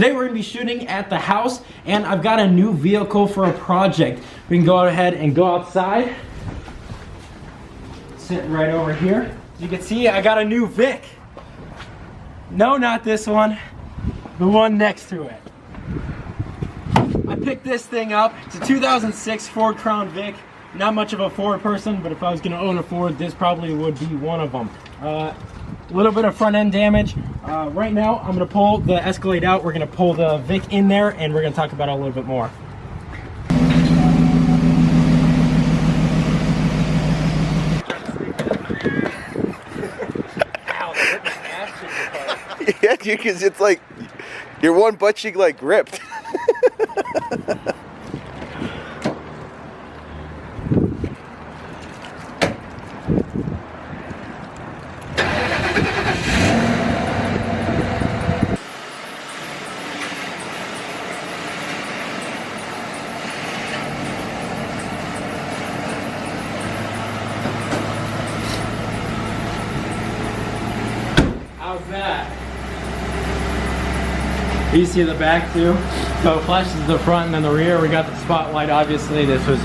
Today we're going to be shooting at the house, and I've got a new vehicle for a project. We can go ahead and go outside. Sitting right over here. As you can see, I got a new Vic. No, not this one. The one next to it. I picked this thing up. It's a 2006 Ford Crown Vic. Not much of a Ford person, but if I was going to own a Ford, this probably would be one of them. A little bit of front end damage. Right now, I'm going to pull the Escalade out. We're going to pull the Vic in there, and we're going to talk about it a little bit more. Yeah, dude, because it's like your one butt cheek like ripped. How's that? You see the back too? So it flashes the front and then the rear. We got the spotlight, obviously. This was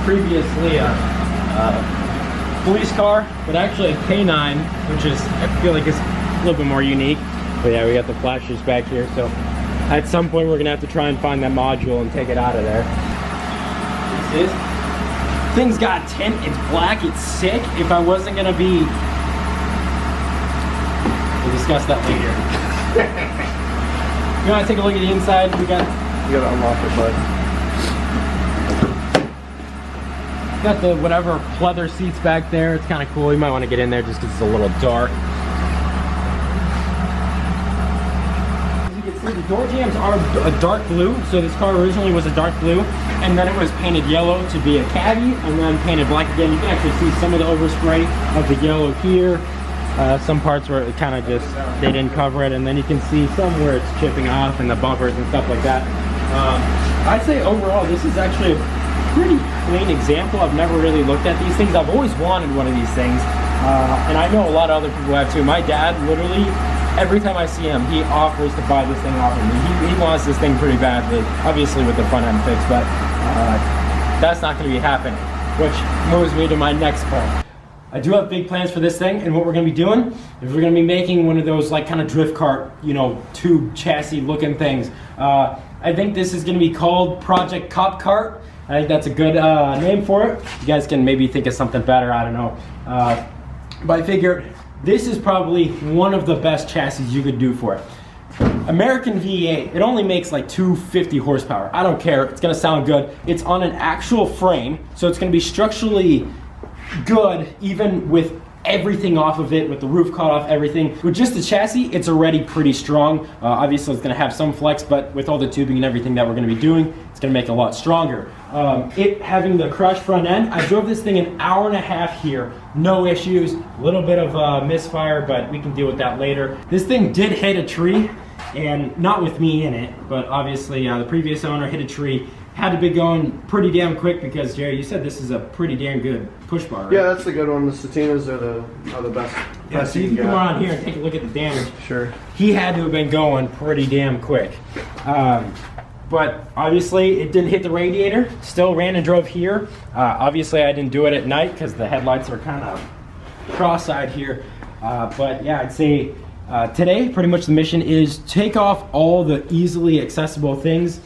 previously a police car, but actually a K9, which is, I feel like it's a little bit more unique. But yeah, we got the flashers back here. So at some point we're gonna have to try and find that module and take it out of there. This is, thing's got tint, it's black, it's sick. If I wasn't gonna be, we'll discuss that later. You want to take a look at the inside? You gotta unlock it, bud. Got the whatever leather seats back there. It's kind of cool. You might want to get in there just because it's a little dark. As you can see, the door jambs are a dark blue. So this car originally was a dark blue, and then it was painted yellow to be a caddy, and then painted black again. You can actually see some of the overspray of the yellow here. Some parts where it kind of just, they didn't cover it, and then you can see some where it's chipping off and the bumpers and stuff like that. I'd say overall this is actually a pretty clean example. I've never really looked at these things. I've always wanted one of these things, and I know a lot of other people have too. My dad, literally, every time I see him, he offers to buy this thing off of me. He wants this thing pretty badly, obviously with the front end fix, but that's not going to be happening, which moves me to my next point. I do have big plans for this thing, and what we're going to be doing is we're going to be making one of those like kind of drift kart, you know, tube chassis looking things. I think this is going to be called Project Cop Kart. I think that's a good name for it. You guys can maybe think of something better, I don't know. But I figured this is probably one of the best chassis you could do for it. American V8, it only makes like 250 horsepower. I don't care, it's going to sound good. It's on an actual frame, so it's going to be structurally good, even with everything off of it, with the roof cut off, everything. With just the chassis, it's already pretty strong. Obviously, it's going to have some flex, but with all the tubing and everything that we're going to be doing, it's going to make it a lot stronger. It having the crushed front end, I drove this thing an hour and a half here, no issues. A little bit of misfire, but we can deal with that later. This thing did hit a tree, and not with me in it, but obviously the previous owner hit a tree. Had to be going pretty damn quick because, Jerry, you said this is a pretty damn good push bar, right? Yeah, that's the good one. The Satinas are the best. Yeah, so you can come around here and take a look at the damage. Sure. He had to have been going pretty damn quick. But obviously it didn't hit the radiator. Still ran and drove here. Obviously I didn't do it at night because the headlights are kind of cross-eyed here. But yeah, I'd say today pretty much the mission is take off all the easily accessible things.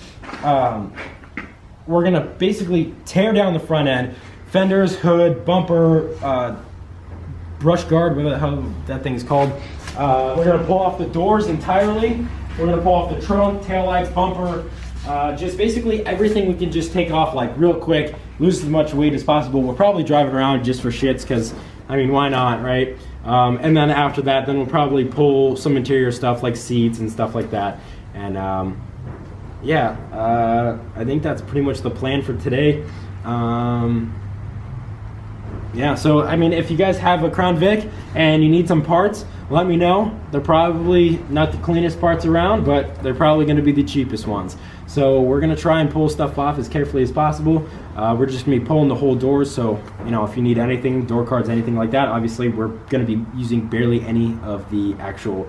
We're gonna basically tear down the front end, fenders, hood, bumper, brush guard, whatever the hell that thing's called. We're gonna pull off the doors entirely. We're gonna pull off the trunk, taillights, bumper, just basically everything we can just take off like real quick, lose as much weight as possible. We'll probably drive it around just for shits, because I mean, why not, right? And then after that, then we'll probably pull some interior stuff like seats and stuff like that. And yeah, I think that's pretty much the plan for today. Yeah, so I mean, if you guys have a Crown Vic and you need some parts, let me know. They're probably not the cleanest parts around, but they're probably going to be the cheapest ones. So we're going to try and pull stuff off as carefully as possible. We're just going to be pulling the whole doors, so you know, if you need anything, door cards, anything like that, obviously we're going to be using barely any of the actual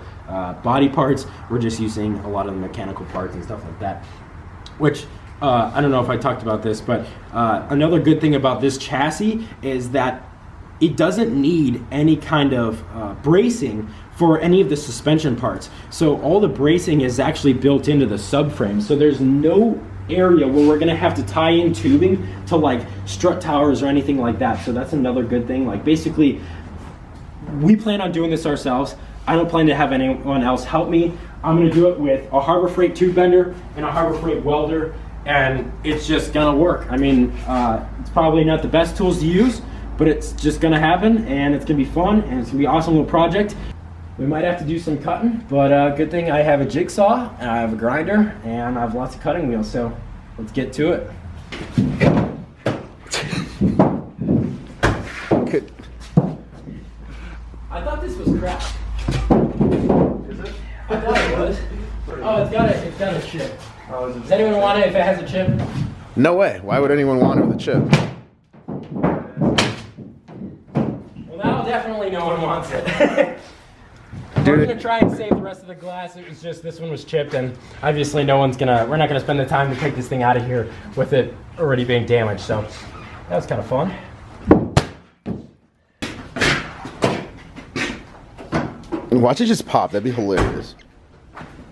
body parts. We're just using a lot of the mechanical parts and stuff like that, which I don't know if I talked about this, but another good thing about this chassis is that it doesn't need any kind of bracing for any of the suspension parts. So all the bracing is actually built into the subframe. So there's no area where we're gonna have to tie in tubing to like strut towers or anything like that. So that's another good thing. Like basically, we plan on doing this ourselves. I don't plan to have anyone else help me. I'm gonna do it with a Harbor Freight tube bender and a Harbor Freight welder, and it's just gonna work. I mean, it's probably not the best tools to use, but it's just gonna happen, and it's gonna be fun, and it's gonna be an awesome little project. We might have to do some cutting, but good thing I have a jigsaw, and I have a grinder, and I have lots of cutting wheels, so let's get to it. Okay. I thought this was crap. Is it? I thought it was. Oh, it's got a chip. Does anyone want it if it has a chip? No way. Why would anyone want it with a chip? Well, now definitely no one wants it. We're gonna try and save the rest of the glass. It was just this one was chipped, and obviously we're not gonna spend the time to take this thing out of here with it already being damaged. So that was kind of fun. Watch it just pop. That'd be hilarious.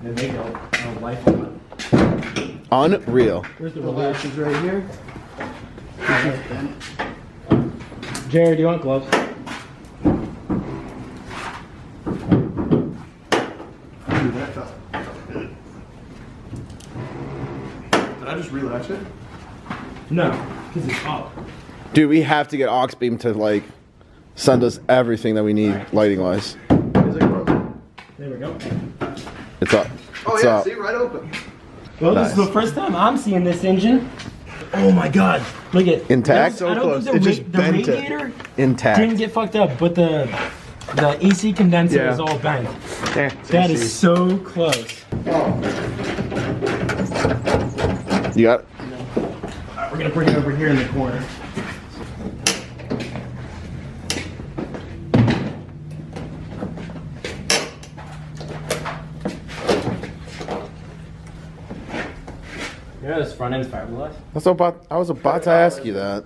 And they go life on it. Unreal. Where's the relations right here? Jared, do you want gloves? Did I just relatch it? No, because it's up. Dude, we have to get Oxbeam to like send us everything that we need lighting wise. Is it broken? There we go. It's up. Oh It's yeah, up. see, right open. Well, Nice. this is the first time I'm seeing this engine. Oh my God! Look at Intact? I don't think It just the bent it. radiator Intact. didn't get fucked up, but the AC condenser Yeah. is all bent. Yeah, That is so close. You got it? Alright, we're gonna bring it over here in the corner. You know this front end's fiberglass? I was about to ask you that.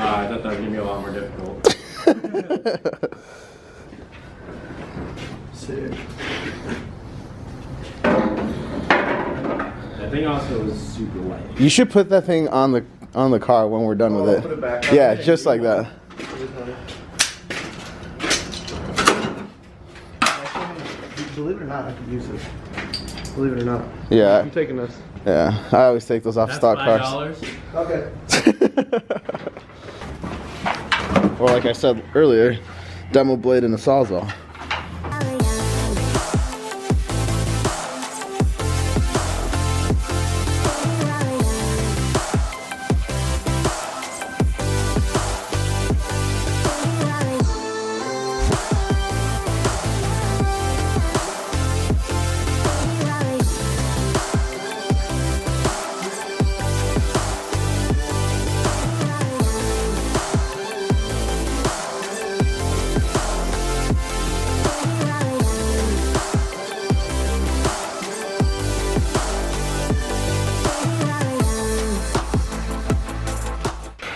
I thought that was gonna be a lot more difficult. Sick. That thing also is super light. You should put that thing on the car when we're done with I'll it. put it back. Yeah, just like that. Believe it or not, I could use this. Believe it or not. Yeah, I'm taking this. yeah. I always take those off That's stock cars. $5. Okay. Or like I said earlier, demo blade and a sawzall.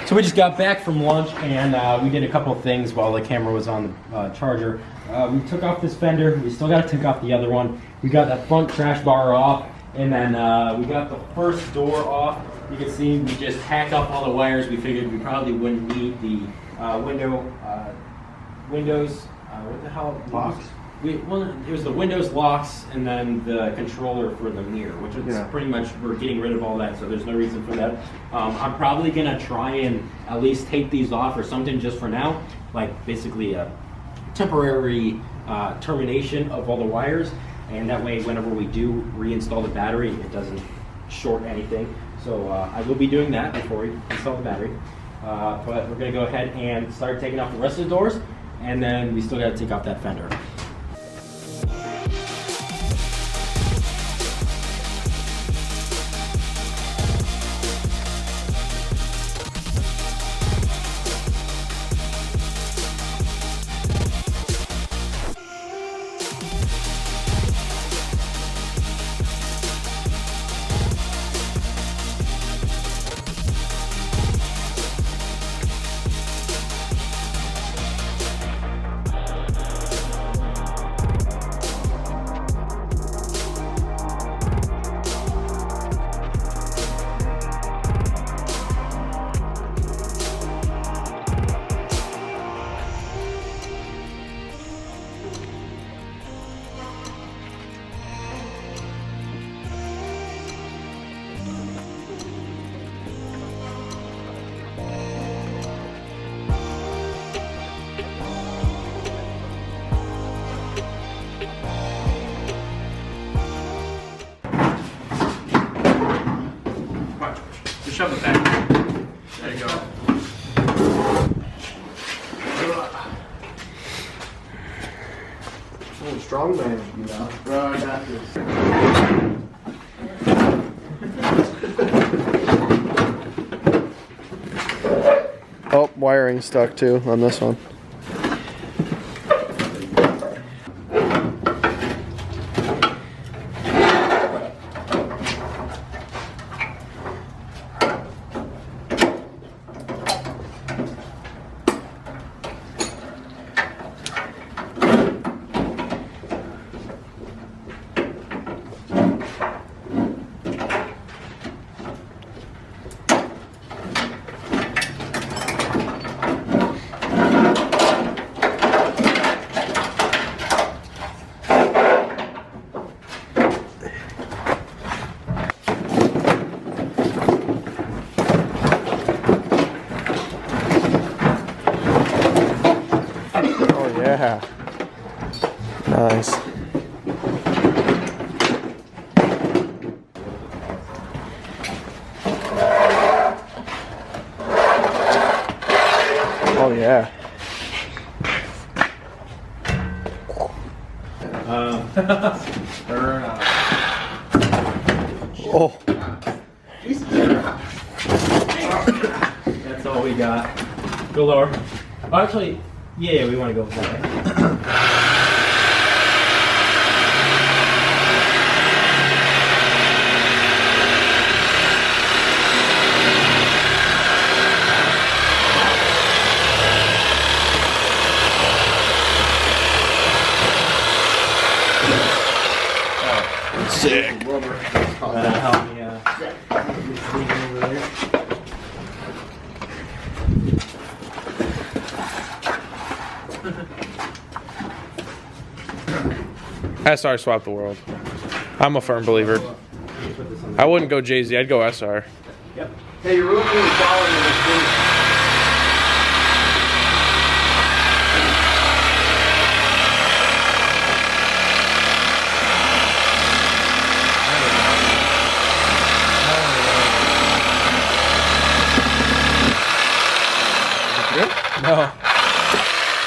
So we just got back from lunch, and we did a couple of things while the camera was on the charger. We took off this fender. We still got to take off the other one. We got that front crash bar off, and then we got the first door off. You can see we just hacked up all the wires. We figured we probably wouldn't need the windows. What the hell? Locks? Well, it was the windows locks and then the controller for the mirror, which is pretty much, we're getting rid of all that, so there's no reason for that. I'm probably gonna try and at least take these off or something just for now, like basically a temporary termination of all the wires, and that way whenever we do reinstall the battery, it doesn't short anything. So I will be doing that before we install the battery. But we're going to go ahead and start taking off the rest of the doors, and then we still got to take off that fender. Shove it back. There you go. Oh, strong man, you know. Bro, I got this. Oh, wiring stuck too on this one. Yeah. Nice. Oh yeah. Oh. That's all we got. Go lower. Oh, actually, yeah, we want to go with that. Sick. That'll help me over there. SR swap the world. I'm a firm believer. I wouldn't go Jay-Z, I'd go SR. Yep. Hey, you're really following this thing. No.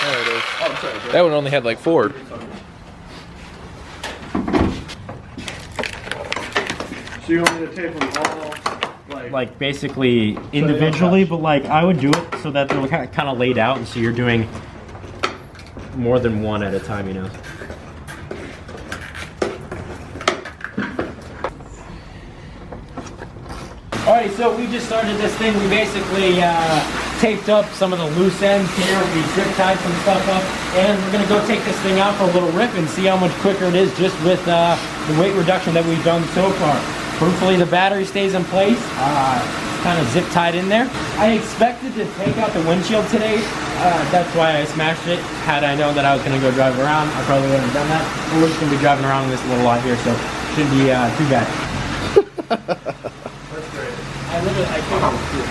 There it is. Oh, sorry. That one only had like 4. So you want me to tape them all, Like basically individually, but like I would do it so that they're kind of laid out, and so you're doing more than one at a time, you know. Alright, so we just started this thing. We basically taped up some of the loose ends here. We zip tied some stuff up, and we're gonna go take this thing out for a little rip and see how much quicker it is just with the weight reduction that we've done so far. Hopefully the battery stays in place. It's kind of zip tied in there. I expected to take out the windshield today. That's why I smashed it. Had I known that I was gonna go drive around, I probably wouldn't have done that. We're just gonna be driving around in this little lot here, so shouldn't be too bad. That's great. I can't even see it.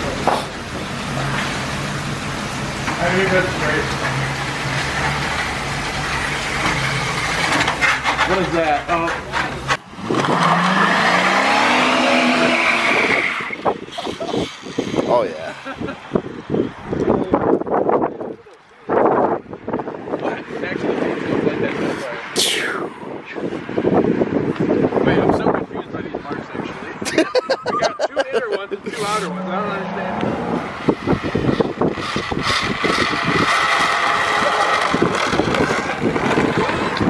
I think that's great. What is that? Oh yeah. Wait, I'm so confused by these marks actually. We got 2 inner ones and 2 outer ones. I don't understand.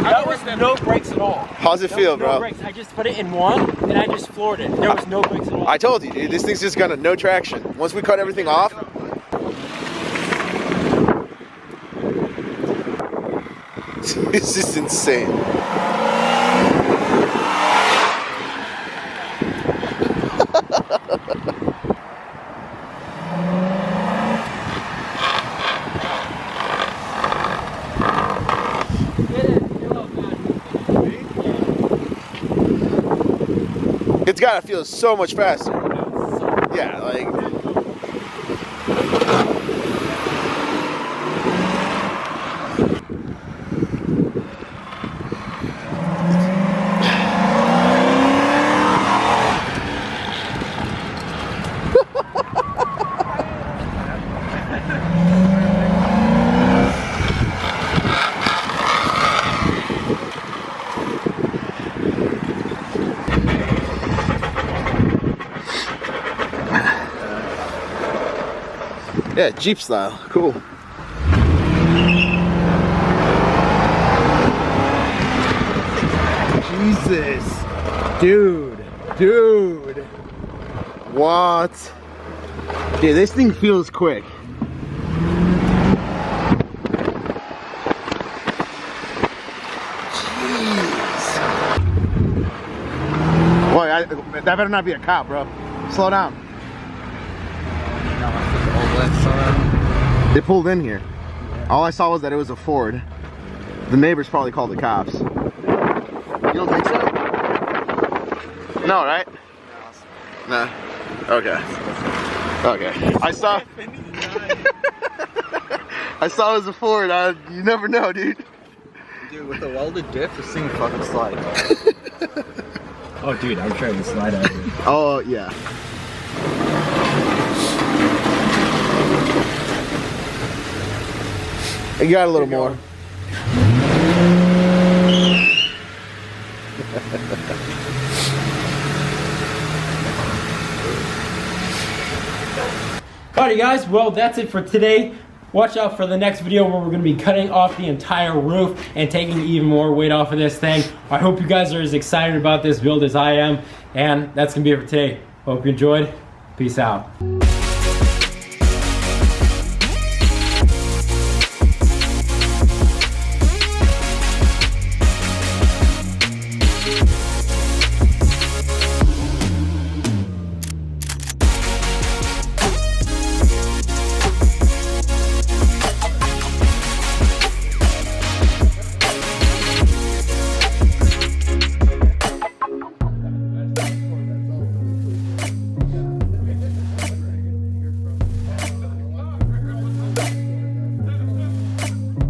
That was no brakes at all. How's it feel, bro? No brakes. I just put it in one and I just floored it. There was no brakes at all. I told you, dude. This thing's just got no traction. Once we cut everything off. It's just insane. It's gotta feel so much faster. Yeah, like. Yeah, Jeep style. Cool. Jesus. Dude. What? Dude, this thing feels quick. Jeez. Boy, that better not be a cop, bro. Slow down. They pulled in here. All I saw was that it was a Ford. The neighbors probably called the cops. You don't think so? No, right? Nah. Okay. Okay. I saw I saw it was a Ford. You never know, dude. Dude, with the welded diff, this thing fucking slides. Oh, dude, I'm trying to slide out of it. Oh, yeah. You got a little more. Alrighty guys, well that's it for today. Watch out for the next video where we're going to be cutting off the entire roof and taking even more weight off of this thing. I hope you guys are as excited about this build as I am. And that's going to be it for today. Hope you enjoyed. Peace out.